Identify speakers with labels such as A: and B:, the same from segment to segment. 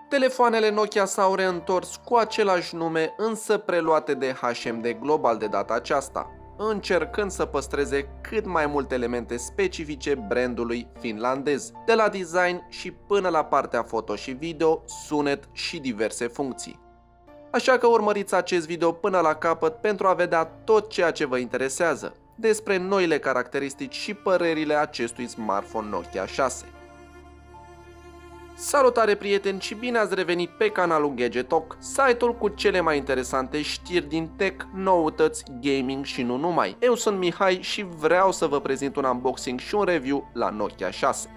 A: Telefoanele Nokia s-au reîntors cu același nume, însă preluate de HMD Global de data aceasta, încercând să păstreze cât mai multe elemente specifice brandului finlandez, de la design și până la partea foto și video, sunet și diverse funcții. Așa că urmăriți acest video până la capăt pentru a vedea tot ceea ce vă interesează despre noile caracteristici și părerile acestui smartphone Nokia 6. Salutare prieteni și bine ați revenit pe canalul Gadget Talk, site-ul cu cele mai interesante știri din tech, noutăți, gaming și nu numai. Eu sunt Mihai și vreau să vă prezint un unboxing și un review la Nokia 6.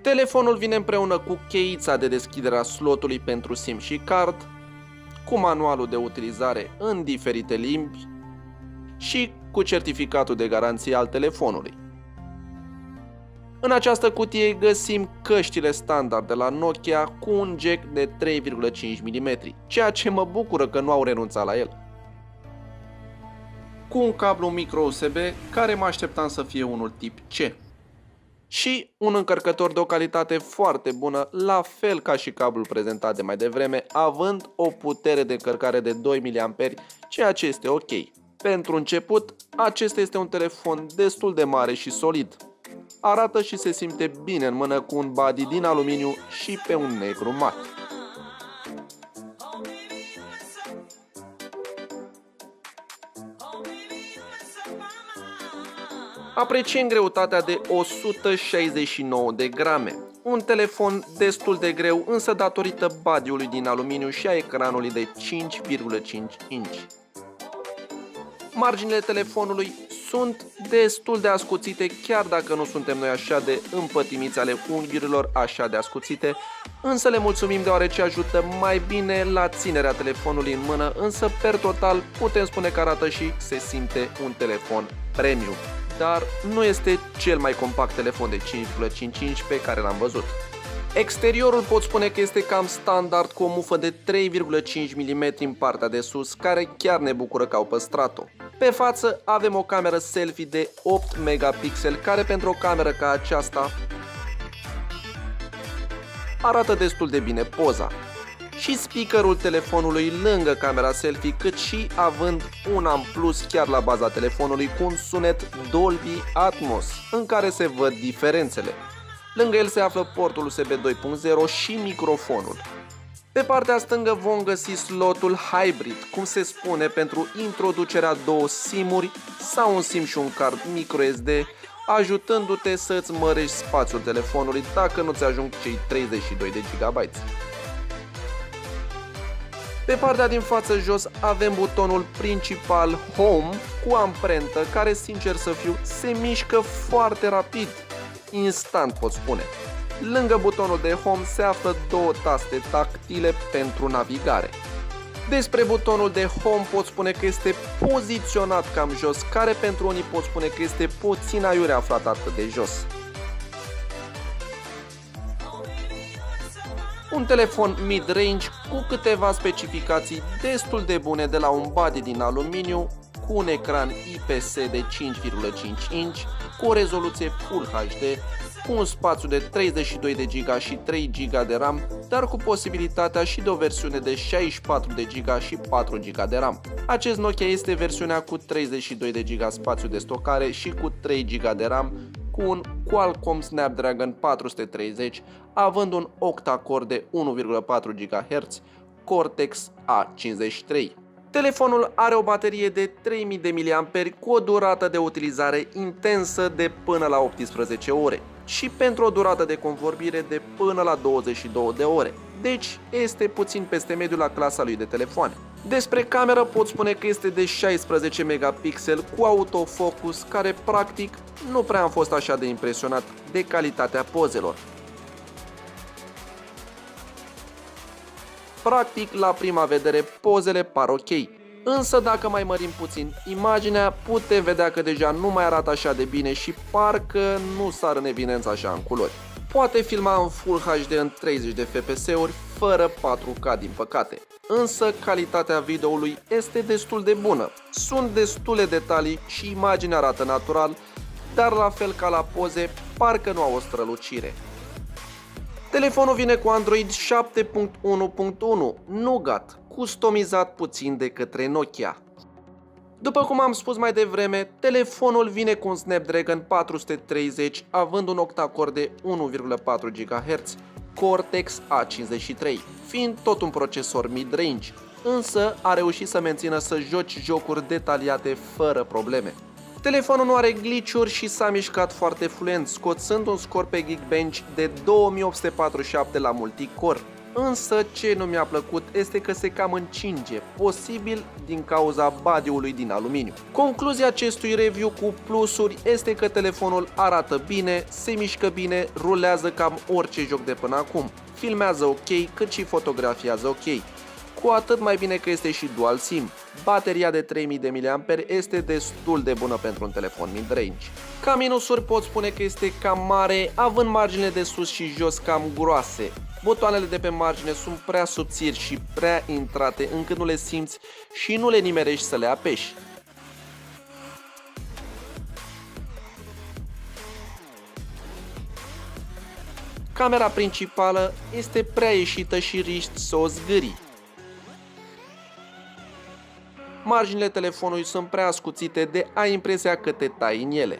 A: Telefonul vine împreună cu cheița de deschidere a slotului pentru SIM și card, cu manualul de utilizare în diferite limbi și cu certificatul de garanție al telefonului. În această cutie găsim căștile standard de la Nokia cu un jack de 3,5 mm, ceea ce mă bucură că nu au renunțat la el. Cu un cablu micro USB care mă așteptam să fie unul tip C. Și un încărcător de o calitate foarte bună, la fel ca și cablul prezentat de mai devreme, având o putere de încărcare de 2 mAh, ceea ce este ok. Pentru început, acesta este un telefon destul de mare și solid. Arată și se simte bine în mână cu un body din aluminiu și pe un negru mat. Apreciem greutatea de 169 de grame. Un telefon destul de greu, însă datorită body-ului din aluminiu și a ecranului de 5,5 inch. Marginile telefonului sunt destul de ascuțite, chiar dacă nu suntem noi așa de împătimiți ale unghiurilor așa de ascuțite, însă le mulțumim deoarece ajută mai bine la ținerea telefonului în mână, însă per total putem spune că arată și se simte un telefon premium. Dar nu este cel mai compact telefon de 5,5 inch pe care l-am văzut. Exteriorul pot spune că este cam standard, cu o mufă de 3,5 mm în partea de sus, care chiar ne bucură că au păstrat-o. Pe față avem o cameră selfie de 8 megapixeli, care pentru o cameră ca aceasta arată destul de bine poza. Și speakerul telefonului lângă camera selfie, cât și având un amplus chiar la baza telefonului cu un sunet Dolby Atmos, în care se văd diferențele. Lângă el se află portul USB 2.0 și microfonul. Pe partea stângă vom găsi slotul hybrid, cum se spune, pentru introducerea două SIM-uri sau un SIM și un card microSD, ajutându-te să îți mărești spațiul telefonului dacă nu-ți ajung cei 32 de GB. Pe partea din față jos avem butonul principal Home cu amprentă, care, sincer să fiu, se mișcă foarte rapid, instant pot spune. Lângă butonul de Home se află două taste tactile pentru navigare. Despre butonul de Home pot spune că este poziționat cam jos, care pentru unii pot spune că este puțin aiurea aflat atât de jos. Un telefon mid-range cu câteva specificații destul de bune, de la un body din aluminiu, cu un ecran IPS de 5,5 inch, cu o rezoluție Full HD, cu un spațiu de 32 de GB și 3 GB de RAM, dar cu posibilitatea și de o versiune de 64 de GB și 4 GB de RAM. Acest Nokia este versiunea cu 32 de GB spațiu de stocare și cu 3 GB de RAM, cu un Qualcomm Snapdragon 430, având un octa-core de 1,4 GHz, Cortex A53. Telefonul are o baterie de 3000 de mAh cu o durată de utilizare intensă de până la 18 ore și pentru o durată de convorbire de până la 22 de ore. Deci este puțin peste mediul la clasa lui de telefoane. Despre cameră pot spune că este de 16 megapixeli cu autofocus, care practic nu prea am fost așa de impresionat de calitatea pozelor. Practic, la prima vedere, pozele par ok, însă dacă mai mărim puțin imaginea, putem vedea că deja nu mai arată așa de bine și parcă nu sar în evidență așa în culori. Poate filma în Full HD în 30 de FPS-uri, fără 4K din păcate. Însă calitatea videoului este destul de bună. Sunt destule detalii și imaginea arată natural, dar la fel ca la poze, parcă nu au o strălucire. Telefonul vine cu Android 7.1.1 Nougat, customizat puțin de către Nokia. După cum am spus mai devreme, telefonul vine cu un Snapdragon 430 având un octa-core de 1,4 GHz, Cortex A53, fiind tot un procesor mid-range, însă a reușit să mențină să joci jocuri detaliate fără probleme. Telefonul nu are glitch-uri și s-a mișcat foarte fluent, scoțând un scor pe Geekbench de 2847 la multicore. Însă ce nu mi-a plăcut este că se cam încinge, posibil din cauza body-ului din aluminiu. Concluzia acestui review cu plusuri este că telefonul arată bine, se mișcă bine, rulează cam orice joc de până acum, filmează ok, cât și fotografiază ok. Cu atât mai bine că este și dual SIM. Bateria de 3000 de mAh este destul de bună pentru un telefon mid-range. Ca minusuri pot spune că este cam mare, având marginile de sus și jos cam groase. Butoanele de pe margine sunt prea subțiri și prea intrate încât nu le simți și nu le nimerești să le apeși. Camera principală este prea ieșită și riști să o zgârii. Marginile telefonului sunt prea ascuțite de ai impresia că te tai în ele.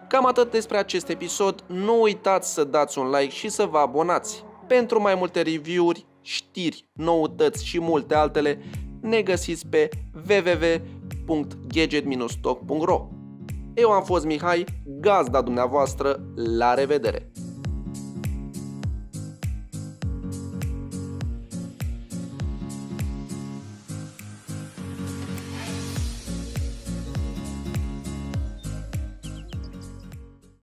A: Cam atât despre acest episod, nu uitați să dați un like și să vă abonați. Pentru mai multe review-uri, știri, noutăți și multe altele, ne găsiți pe www.gadget-talk.ro. Eu am fost Mihai, gazda dumneavoastră, la revedere!